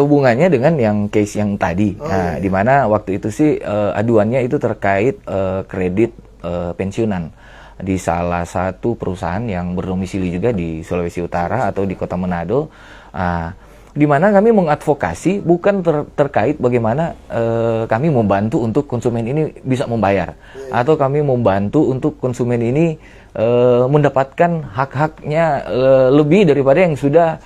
hubungannya dengan yang case yang tadi. Di mana waktu itu sih aduannya itu terkait kredit pensiunan di salah satu perusahaan yang berdomisili juga di Sulawesi Utara atau di Kota Manado, di mana kami mengadvokasi bukan terkait bagaimana kami membantu untuk konsumen ini bisa membayar, atau kami membantu untuk konsumen ini mendapatkan hak-haknya lebih daripada yang sudah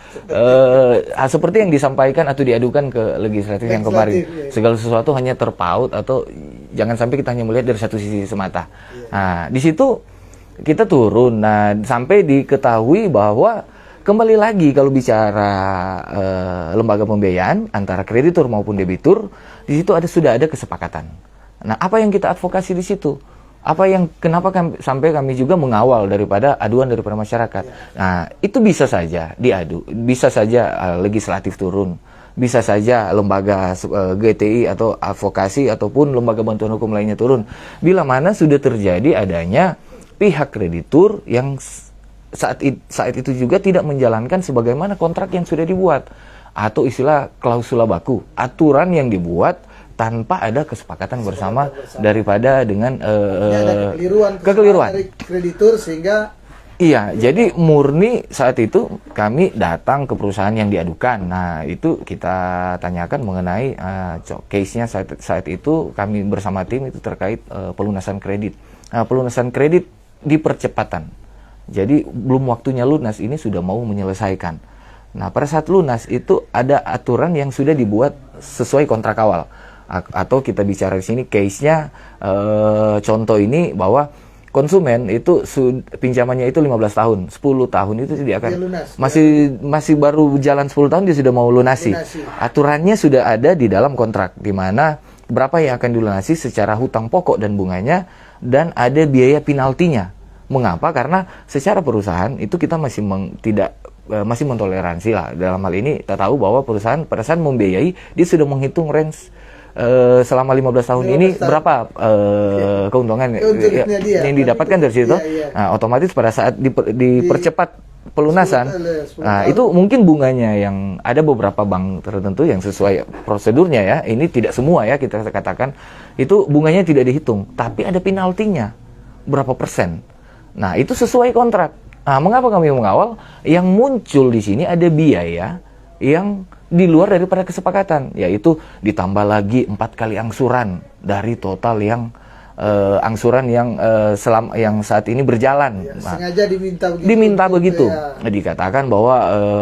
seperti yang disampaikan atau diadukan ke legislatif yang kemarin. Segala sesuatu hanya terpaut atau jangan sampai kita hanya melihat dari satu sisi semata. Nah, di situ kita turun, sampai diketahui bahwa kembali lagi kalau bicara lembaga pembiayaan antara kreditur maupun debitur, di situ sudah ada kesepakatan. Nah, apa yang kita advokasi di situ? Kenapa sampai kami juga mengawal daripada aduan daripada masyarakat? Nah, itu bisa saja diadu, bisa saja legislatif turun, bisa saja lembaga GTI atau advokasi ataupun lembaga bantuan hukum lainnya turun. Bila mana sudah terjadi adanya pihak kreditur yang saat itu juga tidak menjalankan sebagaimana kontrak yang sudah dibuat, atau istilah klausula baku, aturan yang dibuat tanpa ada kesepakatan bersama daripada dengan ada kekeliruan dari kreditur sehingga iya, jadi murni saat itu kami datang ke perusahaan yang diadukan. Nah, itu kita tanyakan mengenai case-nya saat itu kami bersama tim itu terkait pelunasan kredit. Nah, pelunasan kredit dipercepatan. Jadi belum waktunya lunas, ini sudah mau menyelesaikan. Nah, pada saat lunas itu ada aturan yang sudah dibuat sesuai kontrak awal. Atau kita bicara di sini case-nya contoh ini bahwa konsumen itu pinjamannya itu 15 tahun, 10 tahun itu tidak akan lunas, masih baru jalan 10 tahun dia sudah mau lunasi. Aturannya sudah ada di dalam kontrak di mana berapa yang akan dilunasi secara hutang pokok dan bunganya, dan ada biaya penaltinya. Mengapa? Karena secara perusahaan itu kita masih masih mentoleransi lah. Dalam hal ini kita tahu bahwa perusahaan pada saat membiayai dia sudah menghitung range selama 15 tahun ini berapa keuntungan yang didapatkan dari situ. Nah, otomatis pada saat dipercepat pelunasan, nah itu mungkin bunganya yang ada beberapa bank tertentu yang sesuai prosedurnya ya. Ini tidak semua ya, kita katakan itu bunganya tidak dihitung, tapi ada penaltinya berapa persen. Nah, itu sesuai kontrak. Nah, mengapa kami mengawal? Yang muncul di sini ada biaya yang di luar daripada kesepakatan, yaitu ditambah lagi 4 kali angsuran dari total yang angsuran yang saat ini berjalan. Ya, sengaja diminta begitu. Ya. Dikatakan bahwa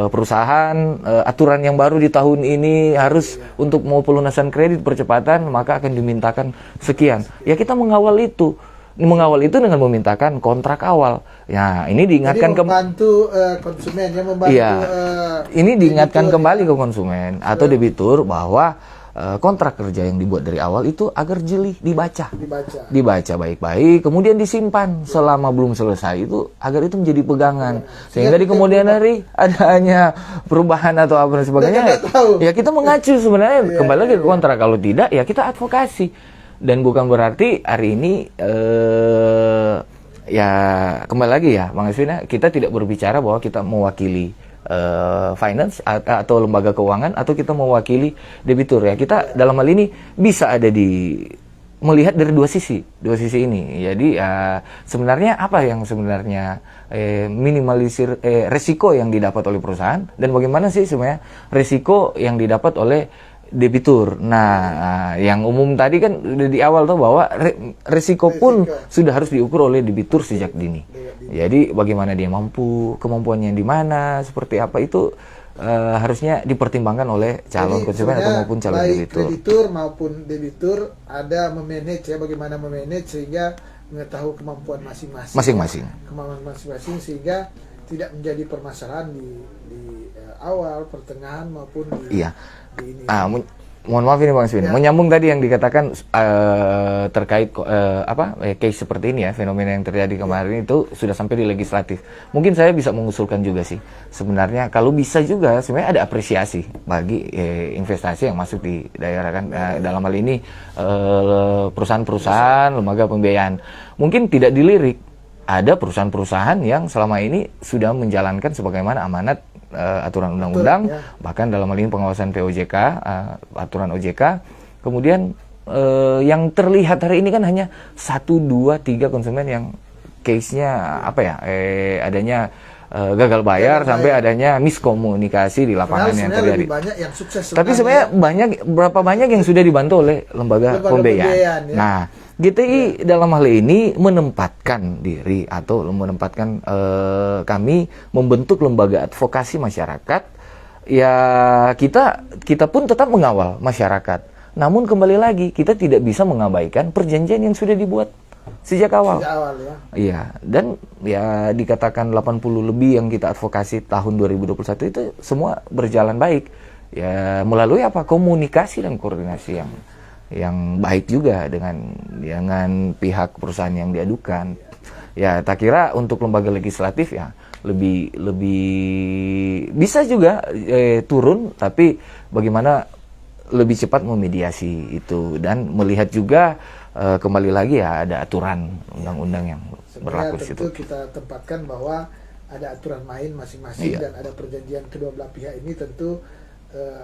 perusahaan aturan yang baru di tahun ini harus untuk mau pelunasan kredit percepatan, maka akan dimintakan sekian. Ya, kita mengawal itu dengan memintakan kontrak awal. Ya, ini diingatkan membantu konsumen, yang membantu. Iya, ini diingatkan kembali ke konsumen atau debitur bahwa kontrak kerja yang dibuat dari awal itu agar jeli dibaca baik-baik, kemudian disimpan selama belum selesai itu agar itu menjadi pegangan, sehingga di kemudian hari adanya perubahan atau apa dan sebagainya. Ya, kita mengacu sebenarnya kembali lagi ke kontrak. Kalau tidak, ya kita advokasi. Dan bukan berarti hari ini ya kembali lagi ya Bang Aswin, kita tidak berbicara bahwa kita mewakili finance atau lembaga keuangan atau kita mewakili debitur ya. Kita dalam hal ini bisa ada melihat dari dua sisi ini. Jadi sebenarnya apa yang sebenarnya minimalisir resiko yang didapat oleh perusahaan, dan bagaimana sih sebenarnya resiko yang didapat oleh debitur. Nah, yang umum tadi kan di awal tuh bahwa resiko pun sudah harus diukur oleh debitur sejak dini. Jadi bagaimana dia mampu, kemampuannya di mana, seperti apa itu harusnya dipertimbangkan oleh calon konsumen atau maupun calon debitur. Kreditur maupun debitur ada memanage ya, bagaimana memanage sehingga mengetahui kemampuan masing-masing. Kemampuan masing-masing sehingga tidak menjadi permasalahan di awal, pertengahan maupun di mohon maaf ini Bang Aswin, menyambung tadi yang dikatakan terkait case seperti ini ya, fenomena yang terjadi kemarin itu sudah sampai di legislatif. Mungkin saya bisa mengusulkan juga sih, sebenarnya kalau bisa juga sebenarnya ada apresiasi bagi investasi yang masuk di daerah kan, dalam hal ini perusahaan-perusahaan, lembaga pembiayaan. Mungkin tidak dilirik, ada perusahaan-perusahaan yang selama ini sudah menjalankan sebagaimana amanat aturan undang-undang, bahkan dalam hal ini pengawasan POJK, aturan OJK. Kemudian yang terlihat hari ini kan hanya 1, 2, 3 konsumen yang case-nya adanya gagal bayar sampai adanya miskomunikasi di lapangan yang terjadi. Banyak yang sukses. Tapi sebenarnya berapa banyak yang sudah dibantu oleh lembaga pembiayaan. Ya. Nah, GTI dalam hal ini menempatkan diri atau menempatkan kami membentuk lembaga advokasi masyarakat. Ya, kita pun tetap mengawal masyarakat. Namun kembali lagi kita tidak bisa mengabaikan perjanjian yang sudah dibuat sejak awal ya. Iya, dan ya dikatakan 80 lebih yang kita advokasi tahun 2021 itu semua berjalan baik. Ya, melalui komunikasi dan koordinasi yang baik juga dengan pihak perusahaan yang diadukan. Ya, tak kira untuk lembaga legislatif ya lebih bisa juga turun, tapi bagaimana lebih cepat memediasi itu dan melihat juga kembali lagi ya ada aturan undang-undang yang berlaku di situ. Tentu kita tempatkan bahwa ada aturan main masing-masing Iya. dan ada perjanjian kedua belah pihak ini tentu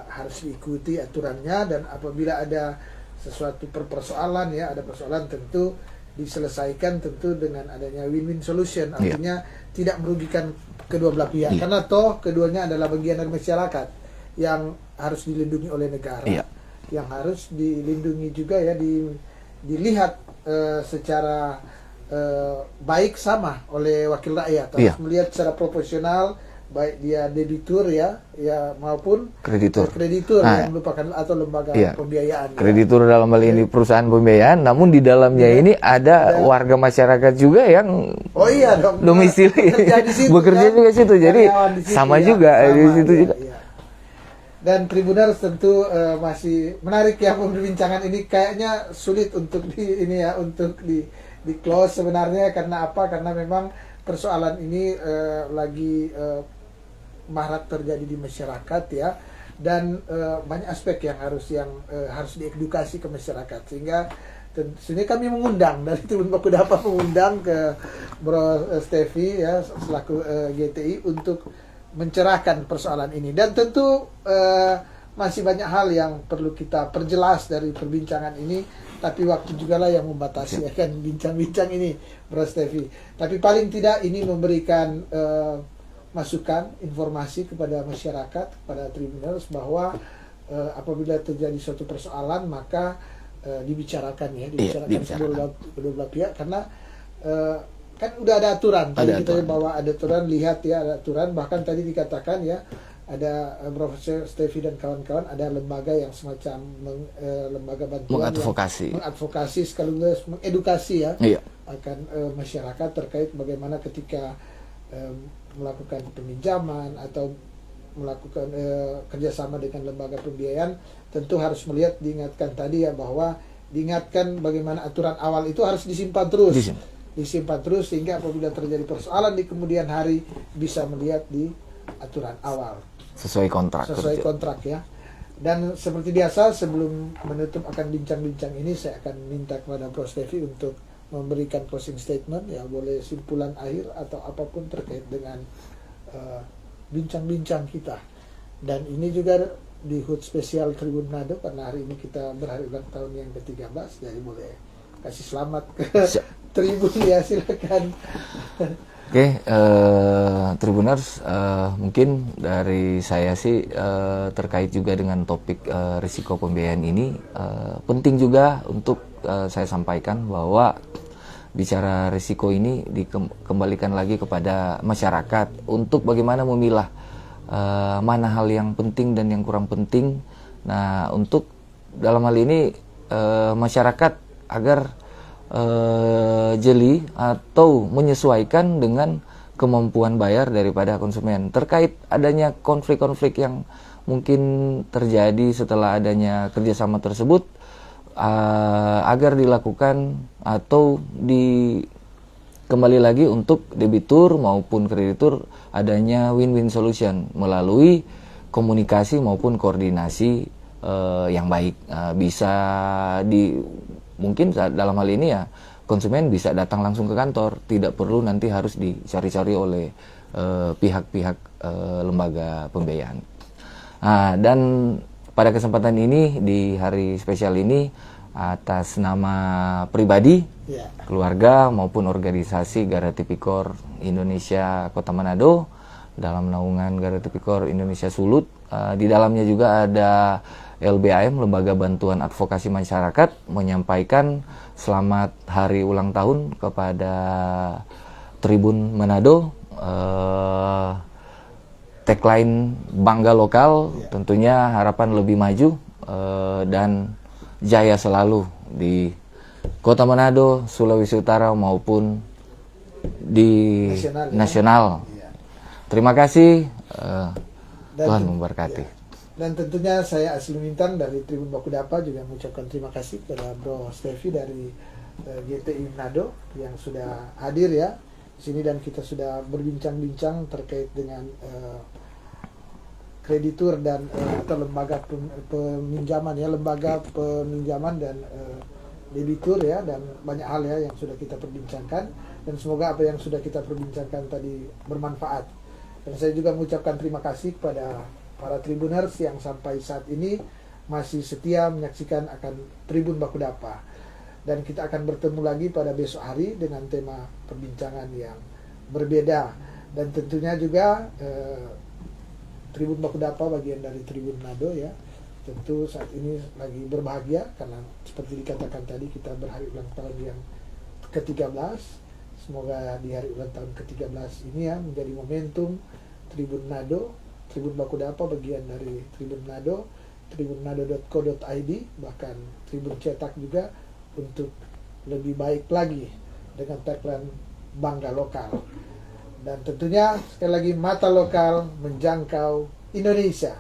harus diikuti aturannya, dan apabila ada sesuatu persoalan ya, ada persoalan tentu diselesaikan tentu dengan adanya win-win solution, artinya tidak merugikan kedua belah pihak, karena toh keduanya adalah bagian dari masyarakat yang harus dilindungi oleh negara, yang harus dilindungi juga ya, dilihat secara baik sama oleh wakil rakyat, harus melihat secara proporsional, baik dia debitur ya maupun kreditur yang merupakan atau lembaga pembiayaan. Kreditur dalam hal ini perusahaan pembiayaan, namun di dalamnya ini ada warga masyarakat juga yang domisili bekerja juga situ, jadi sama juga di situ juga. Dan Tribuners tentu masih menarik ya perbincangan ini, kayaknya sulit untuk untuk di close sebenarnya. Karena apa? Karena memang persoalan ini lagi marak terjadi di masyarakat ya, dan banyak aspek yang harus diedukasi ke masyarakat, sehingga tentunya kami mengundang dari Tribun Baku Dapa, mengundang ke Bro Stefi ya selaku GTI untuk mencerahkan persoalan ini. Dan tentu masih banyak hal yang perlu kita perjelas dari perbincangan ini, tapi waktu juga lah yang membatasi akan bincang-bincang ini, Bro Stefi. Tapi paling tidak ini memberikan masukan, informasi kepada masyarakat, kepada Tribuners, bahwa apabila terjadi suatu persoalan maka dibicarakan kedua belah pihak, karena kan udah ada aturan. Tadi kita bawa ada aturan, lihat ya ada aturan, bahkan tadi dikatakan ya ada Profesor Stefi dan kawan-kawan, ada lembaga yang semacam lembaga bantuan mengadvokasi sekaligus mengedukasi ya akan masyarakat terkait bagaimana ketika melakukan peminjaman atau melakukan kerjasama dengan lembaga pembiayaan, tentu harus melihat, diingatkan tadi ya, bahwa diingatkan bagaimana aturan awal itu harus disimpan terus sehingga apabila terjadi persoalan di kemudian hari bisa melihat di aturan awal sesuai kontrak ya. Dan seperti biasa, sebelum menutup akan bincang-bincang ini, saya akan minta kepada Bro Stefi untuk memberikan closing statement ya, boleh simpulan akhir atau apapun terkait dengan bincang-bincang kita. Dan ini juga di HUT spesial Tribun Manado, karena hari ini kita berhari ulang tahun yang ke-13, jadi boleh kasih selamat ke Tribun ya, silakan. Oke, Tribuners, mungkin dari saya sih terkait juga dengan topik risiko pembiayaan ini, penting juga untuk saya sampaikan bahwa bicara risiko ini dikembalikan lagi kepada masyarakat untuk bagaimana memilah mana hal yang penting dan yang kurang penting. Nah, untuk dalam hal ini masyarakat agar jeli atau menyesuaikan dengan kemampuan bayar daripada konsumen, terkait adanya konflik-konflik yang mungkin terjadi setelah adanya kerjasama tersebut, agar dilakukan atau kembali lagi untuk debitur maupun kreditur adanya win-win solution melalui komunikasi maupun koordinasi yang baik. Bisa mungkin dalam hal ini ya konsumen bisa datang langsung ke kantor, tidak perlu nanti harus dicari-cari oleh pihak-pihak lembaga pembiayaan. Dan pada kesempatan ini, di hari spesial ini, atas nama pribadi, keluarga maupun organisasi Garda Tipikor Indonesia Kota Manado dalam naungan Garda Tipikor Indonesia Sulut, di dalamnya juga ada LBAM, Lembaga Bantuan Advokasi Masyarakat, menyampaikan selamat hari ulang tahun kepada Tribun Manado. Tagline bangga lokal, tentunya harapan lebih maju dan jaya selalu di Kota Manado, Sulawesi Utara maupun di nasional. Terima kasih, Tuhan memberkati. Dan tentunya saya Asli Mintang dari Tribun Baku Dapa juga mengucapkan terima kasih kepada Bro Stefi dari GTI Manado yang sudah hadir ya di sini, dan kita sudah berbincang-bincang terkait dengan kreditur dan atau lembaga peminjaman ya, lembaga peminjaman dan debitur ya, dan banyak hal ya yang sudah kita perbincangkan, dan semoga apa yang sudah kita perbincangkan tadi bermanfaat. Dan saya juga mengucapkan terima kasih kepada para Tribuners yang sampai saat ini masih setia menyaksikan akan Tribun Bakudapa. Dan kita akan bertemu lagi pada besok hari dengan tema perbincangan yang berbeda. Dan tentunya juga Tribun Bakudapa bagian dari Tribun Nado ya, tentu saat ini lagi berbahagia karena seperti dikatakan tadi kita berhari ulang tahun yang ke-13. Semoga di hari ulang tahun ke-13 ini ya menjadi momentum Tribun Nado, Tribun Bakudapa bagian dari Tribun Nado, tribunnado.co.id, bahkan Tribun Cetak juga untuk lebih baik lagi dengan tagline Bangga Lokal. Dan tentunya sekali lagi mata lokal menjangkau Indonesia.